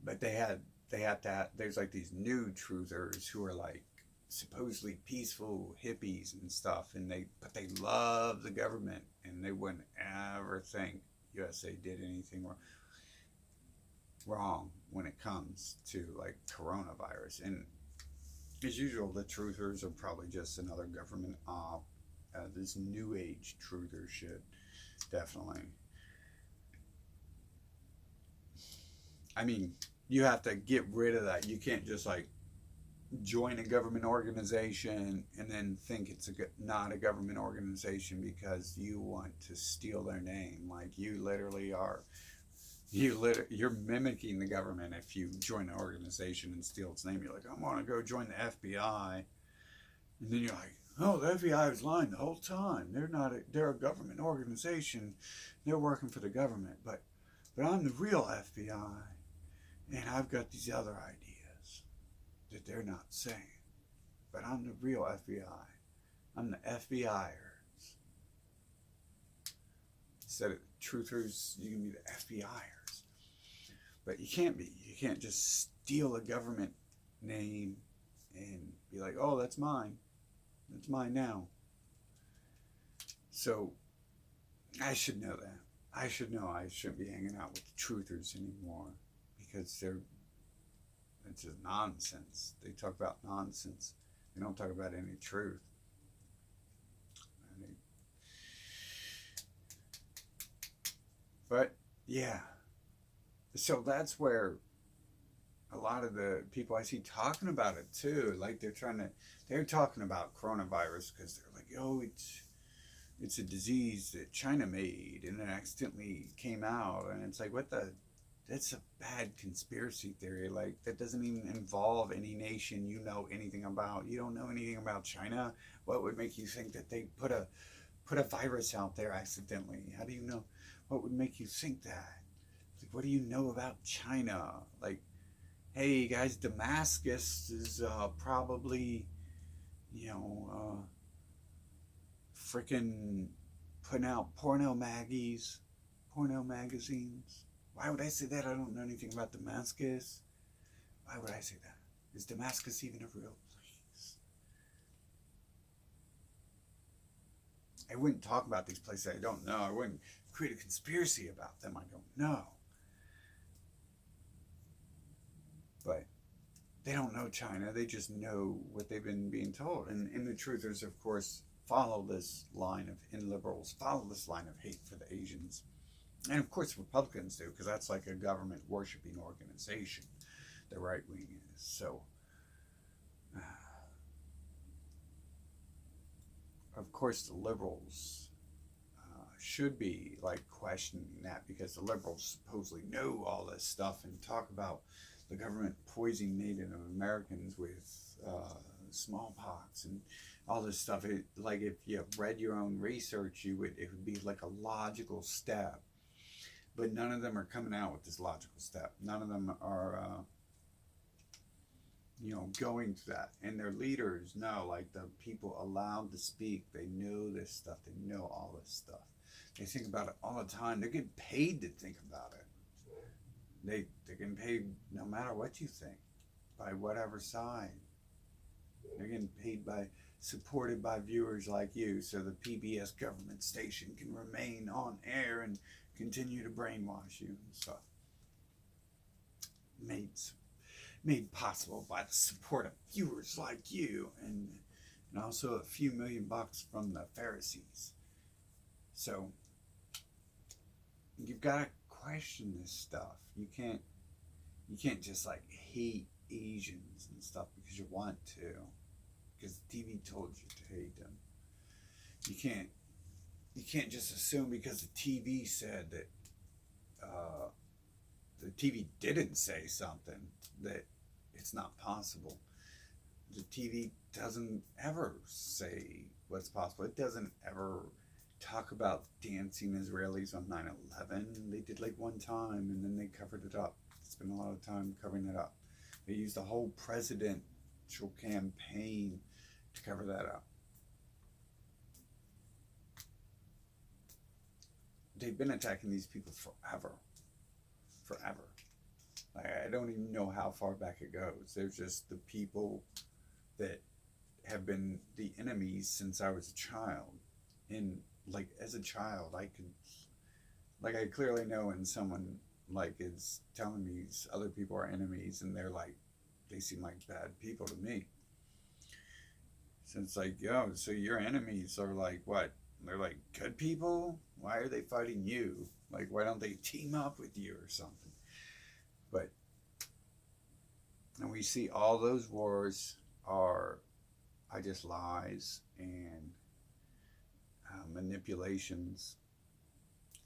But they have to there's like these new truthers who are like supposedly peaceful hippies and stuff, and they love the government, and they wouldn't ever think USA did anything wrong when it comes to like coronavirus. And as usual, the truthers are probably just another government this new age truther shit, definitely. I mean, you have to get rid of that. You can't just like join a government organization and then think it's not a government organization because you want to steal their name. Like, you literally are, you're mimicking the government if you join an organization and steal its name. You're like, I want to go join the FBI, and then you're like, oh, the FBI was lying the whole time. They're a government organization. They're working for the government, but but I'm the real FBI, and I've got these other ideas that they're not saying. But I'm the real FBI. I'm the FBIers. Instead of truthers, you can be the FBIers. But you can't be. You can't just steal a government name and be like, oh, that's mine. That's mine now. So I should know that. I should know I shouldn't be hanging out with the truthers anymore because it's just nonsense. They talk about nonsense. They don't talk about any truth. But yeah, so that's where a lot of the people I see talking about it too, like they're talking about coronavirus because they're like, oh, it's a disease that China made and it accidentally came out, and it's like, that's a bad conspiracy theory. Like, that doesn't even involve any nation you know anything about. You don't know anything about China. What would make you think that they put a virus out there accidentally? How do you know? What would make you think that? Like, what do you know about China? Like, hey guys, Damascus is probably, freaking putting out porno magazines. Why would I say that? I don't know anything about Damascus. Why would I say that? Is Damascus even a real place? I wouldn't talk about these places I don't know. I wouldn't create a conspiracy about them I don't know. But they don't know China. They just know what they've been being told. And the truthers, of course, follow this line and liberals follow this line of hate for the Asians. And of course Republicans do, because that's like a government worshipping organization, the right wing is. So of course the liberals should be like questioning that, because the liberals supposedly know all this stuff and talk about the government poisoning Native Americans with smallpox and all this stuff. Like, if you read your own research, it would be like a logical step. But none of them are coming out with this logical step. None of them are, going to that. And their leaders know, like the people allowed to speak, they know this stuff. They know all this stuff. They think about it all the time. They're getting paid to think about it. They're getting paid no matter what you think, by whatever side. They're getting paid supported by viewers like you, so the PBS government station can remain on air and continue to brainwash you and stuff. Made possible by the support of viewers like you, and also a few $1,000,000 from the Pharisees. So you've got to question this stuff. You can't just like hate Asians and stuff because you want to, because the TV told you to hate them. You can't just assume because the TV said that the TV didn't say something that it's not possible. The TV doesn't ever say what's possible. It doesn't ever talk about dancing Israelis on 9/11. They did like one time and then they covered it up. Spent a lot of time covering it up. They used the whole presidential campaign to cover that up. They've been attacking these people forever. I don't even know how far back it goes. There's just the people that have been the enemies since I was a child. And like, as a child, I clearly know when someone like is telling me these other people are enemies, and they seem like bad people to me. So it's like, yo, so your enemies are like what? They're like good people? Why are they fighting you? Like, why don't they team up with you or something? And we see all those wars are just lies and manipulations.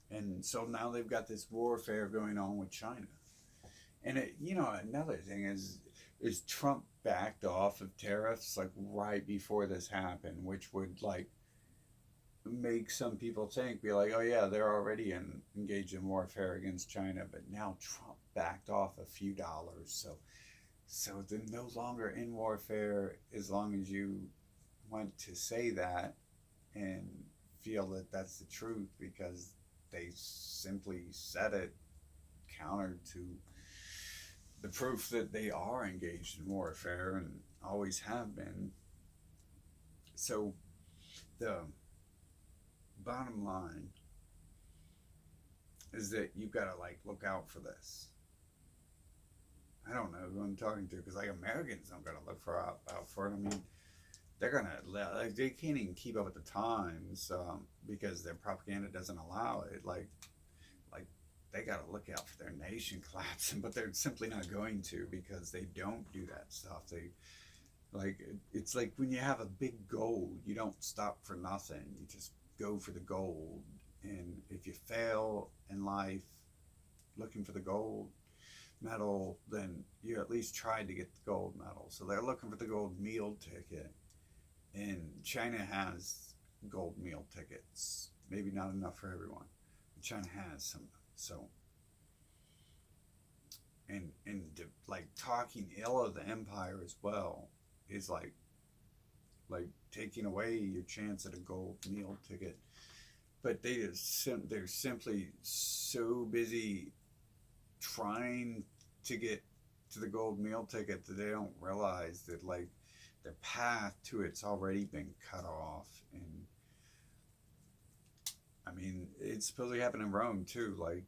And so now they've got this warfare going on with China. And another thing is Trump backed off of tariffs like right before this happened, which would like make some people think, be like, oh yeah, they're already engaged in warfare against China, but now Trump backed off a few dollars, so they're no longer in warfare as long as you want to say that and feel that that's the truth because they simply said it counter to the proof that they are engaged in warfare and always have been. So the bottom line is that you've got to like look out for this. I don't know who I'm talking to because like Americans don't gotta look for out for it. I mean, they're gonna like they can't even keep up with the times because their propaganda doesn't allow it. Like they gotta look out for their nation collapsing, but they're simply not going to because they don't do that stuff. They like it's like when you have a big goal, you don't stop for nothing. You just go for the gold, and if you fail in life looking for the gold medal, then you at least tried to get the gold medal. So they're looking for the gold meal ticket, and China has gold meal tickets. Maybe not enough for everyone, but China has some. So, and like talking ill of the empire as well is like taking away your chance at a gold meal ticket. But they're simply so busy trying to get to the gold meal ticket that they don't realize that like their path to it's already been cut off. And I mean, it's supposedly happened in Rome too. Like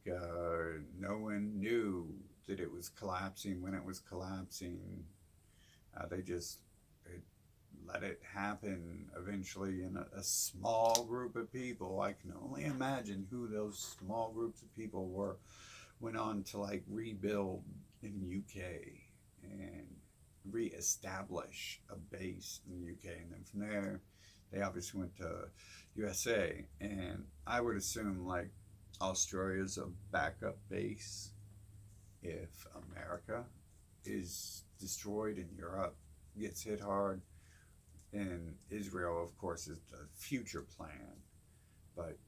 no one knew that it was collapsing when it was collapsing. They just let it happen eventually in a small group of people. I can only imagine who those small groups of people were. Went on to like rebuild in UK and re-establish a base in the UK, and then from there they obviously went to USA, and I would assume like Australia's a backup base if America is destroyed and Europe gets hit hard, and Israel of course is the future plan. But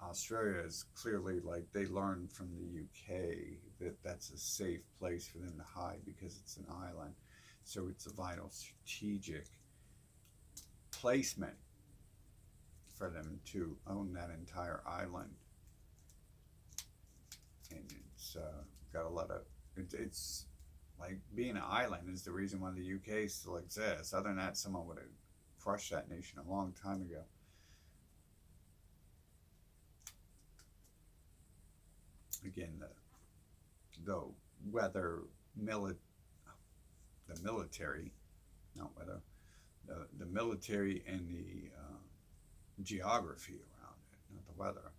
Australia is clearly like they learned from the UK that that's a safe place for them to hide because it's an island. So it's a vital strategic placement for them to own that entire island. And it's got a lot of, it's like being an island is the reason why the UK still exists. Other than that, someone would have crushed that nation a long time ago. Again, the weather, the military, not weather, the military and the geography around it, not the weather.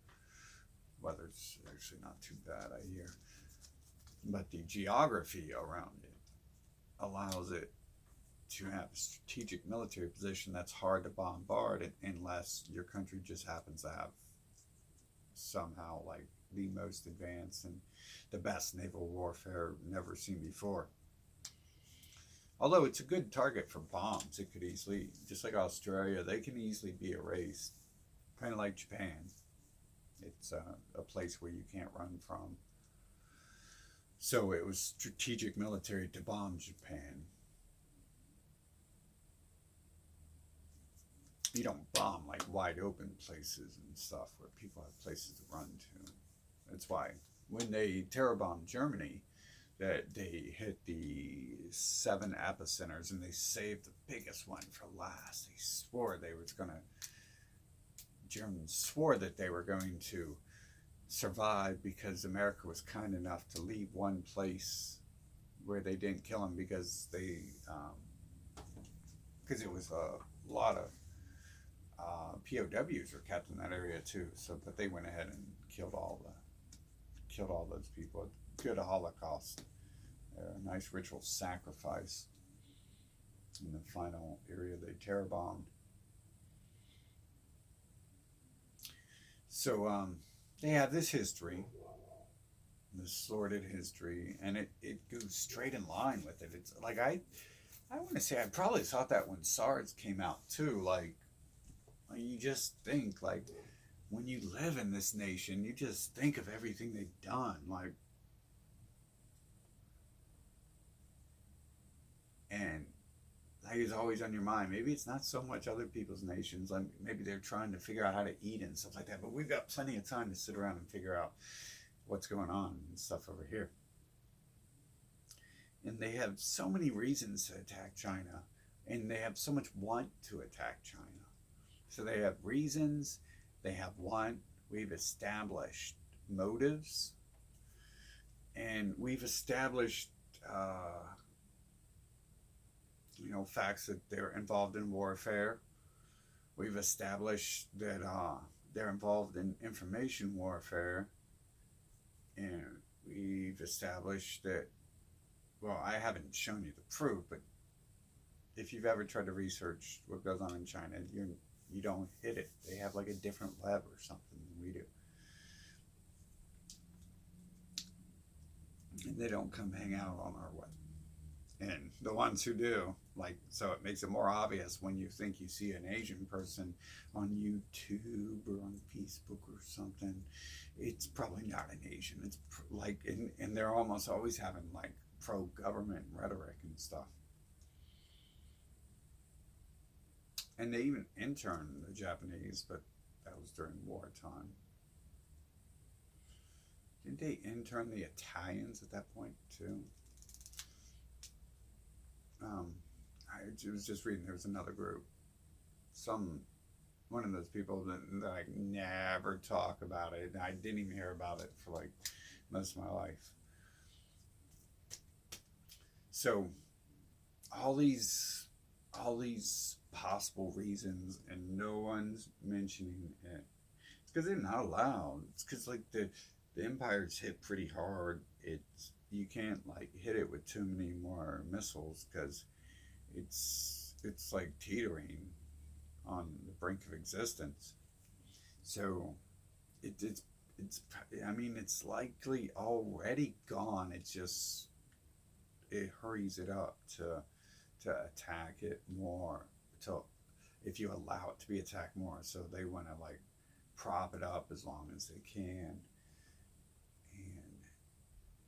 Weather's actually not too bad, I hear, but the geography around it allows it to have a strategic military position that's hard to bombard unless your country just happens to have somehow like the most advanced and the best naval warfare never seen before. Although it's a good target for bombs, it could easily, just like Australia, they can easily be erased. Kind of like Japan. It's a place where you can't run from. So it was strategic military to bomb Japan. You don't bomb like wide open places and stuff where people have places to run to. That's why when they terror bombed Germany, that they hit the 7 epicenters and they saved the biggest one for last. They swore they were going to, Germans swore that they were going to survive because America was kind enough to leave one place where they didn't kill them because they, because it was a lot of POWs were kept in that area too. So, but they went ahead and killed all those people. Good Holocaust, a nice ritual sacrifice in the final area they terror bombed. So they have this history, this sordid history, and it goes straight in line with it. It's like I want to say I probably thought that when SARS came out too. Like Like, you just think, like, when you live in this nation, you just think of everything they've done. Like, and like it's always on your mind. Maybe it's not so much other people's nations. Like maybe they're trying to figure out how to eat and stuff like that. But we've got plenty of time to sit around and figure out what's going on and stuff over here. And they have so many reasons to attack China, and they have so much want to attack China. So they have reasons, they have want. We've established motives, and we've established facts that they're involved in warfare. We've established that they're involved in information warfare, and we've established that, well, I haven't shown you the proof, but if you've ever tried to research what goes on in China, you don't hit it. They have like a different web or something than we do. And they don't come hang out on our web. And the ones who do, like, so it makes it more obvious when you think you see an Asian person on YouTube or on Facebook or something, it's probably not an Asian. It's like, and they're almost always having like pro-government rhetoric and stuff. And they even interned the Japanese, but that was during wartime. Didn't they intern the Italians at that point too? I was just reading, there was another group, one of those people that I never talk about it. I didn't even hear about it for like most of my life. So all these possible reasons, and no one's mentioning it. It's because they're not allowed. It's because like the empire's hit pretty hard. You can't like hit it with too many more missiles because it's like teetering on the brink of existence. So it's I mean, it's likely already gone. It's just it hurries it up to attack it more, if you allow it to be attacked more. So they want to like prop it up as long as they can.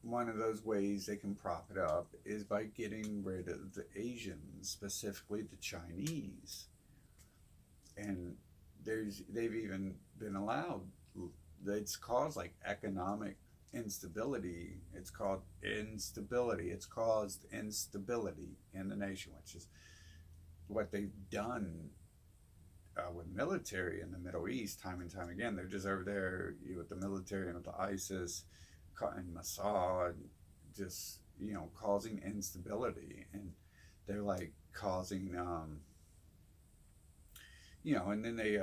One of those ways they can prop it up is by getting rid of the Asians, specifically the Chinese. And they've even been allowed. It's caused like economic instability. It's called instability. It's caused instability in the nation, which is what they've done with military in the Middle East time and time again. They're just over there with the military and with the ISIS and Mossad, just causing instability, and they're like causing and then they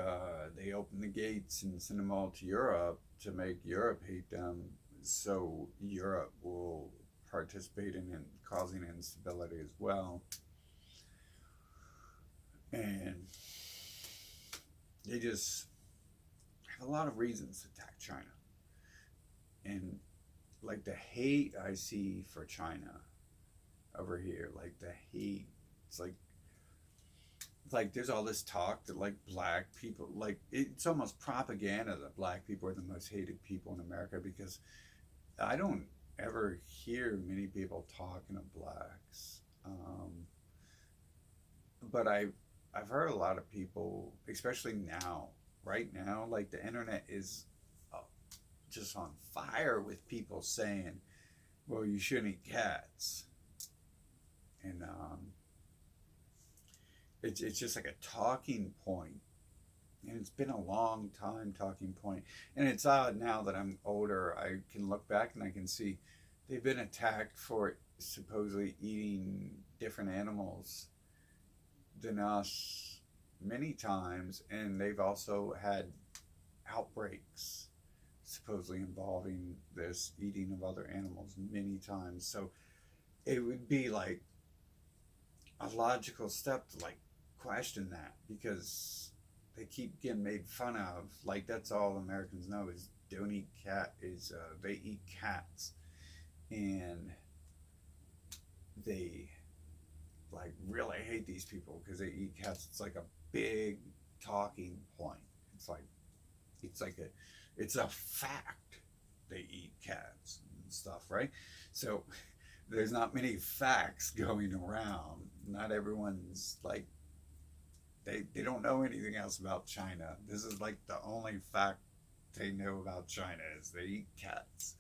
open the gates and send them all to Europe to make Europe hate them, so Europe will participate in causing instability as well. And they just have a lot of reasons to attack China. And like the hate I see for China over here, like the hate, it's like there's all this talk that like black people, like it's almost propaganda that black people are the most hated people in America, because I don't ever hear many people talking of blacks. But I've heard a lot of people, especially now, right now, like the internet is just on fire with people saying, well, you shouldn't eat cats. And it's just like a talking point. And it's been a long time talking point. And it's odd now that I'm older, I can look back and I can see they've been attacked for supposedly eating different animals than us many times. And they've also had outbreaks supposedly involving this eating of other animals many times. So it would be like a logical step to like question that, because they keep getting made fun of. Like that's all Americans know is don't eat they eat cats, and they like really hate these people because they eat cats. It's like a big talking point. It's a fact they eat cats and stuff, right? So there's not many facts going around. Not everyone's like they don't know anything else about China. This is like the only fact they know about China is they eat cats.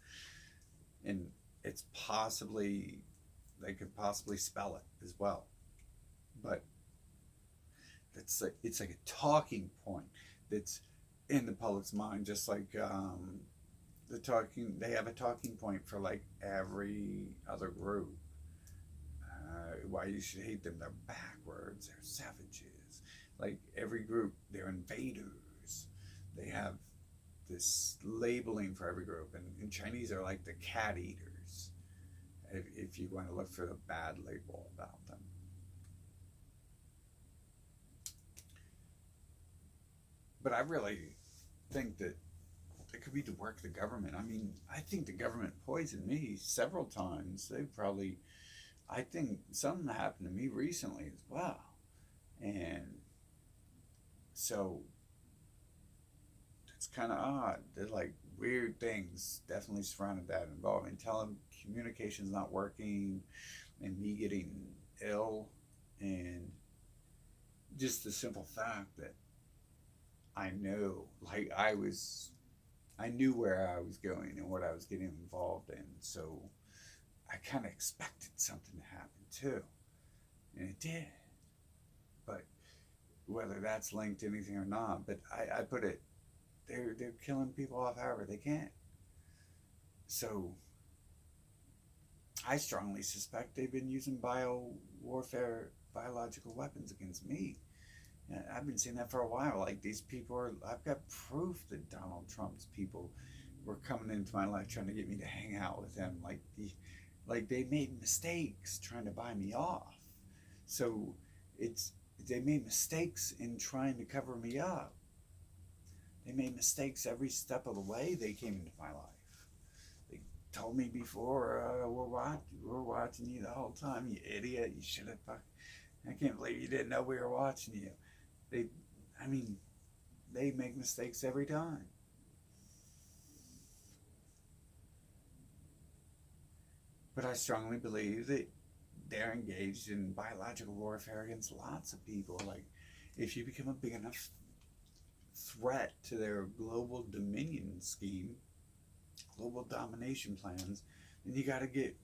And it's possibly they could possibly spell it as well. But it's like a talking point that's in the public's mind, just like they have a talking point for like every other group. Why you should hate them? They're backwards. They're savages. Like every group, they're invaders. They have this labeling for every group, and Chinese are like the cat eaters. If you want to look for the bad label about them. But I really think that it could be the work of the government. I mean, I think the government poisoned me several times. I think something happened to me recently as well. And so it's kind of odd. They're like weird things definitely surrounded that involving telecommunications not working and me getting ill, and just the simple fact that I know, like I knew where I was going and what I was getting involved in, so I kind of expected something to happen too, and it did. But whether that's linked to anything or not, but I put it, they're killing people off however they can. So I strongly suspect they've been using biological weapons against me. And I've been seeing that for a while. Like these people I've got proof that Donald Trump's people were coming into my life trying to get me to hang out with them. Like they made mistakes trying to buy me off. So they made mistakes in trying to cover me up. They made mistakes every step of the way they came into my life. They told me before, we're watching you the whole time, you idiot. You should have. I can't believe you didn't know we were watching you. They make mistakes every time. But I strongly believe that they're engaged in biological warfare against lots of people. Like, if you become a big enough threat to their global dominion scheme, global domination plans, then you gotta get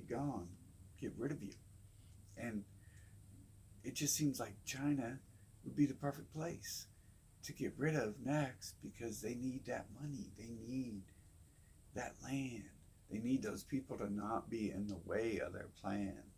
gone, get rid of you. And it just seems like China would be the perfect place to get rid of next, because they need that money, they need that land, they need those people to not be in the way of their plans.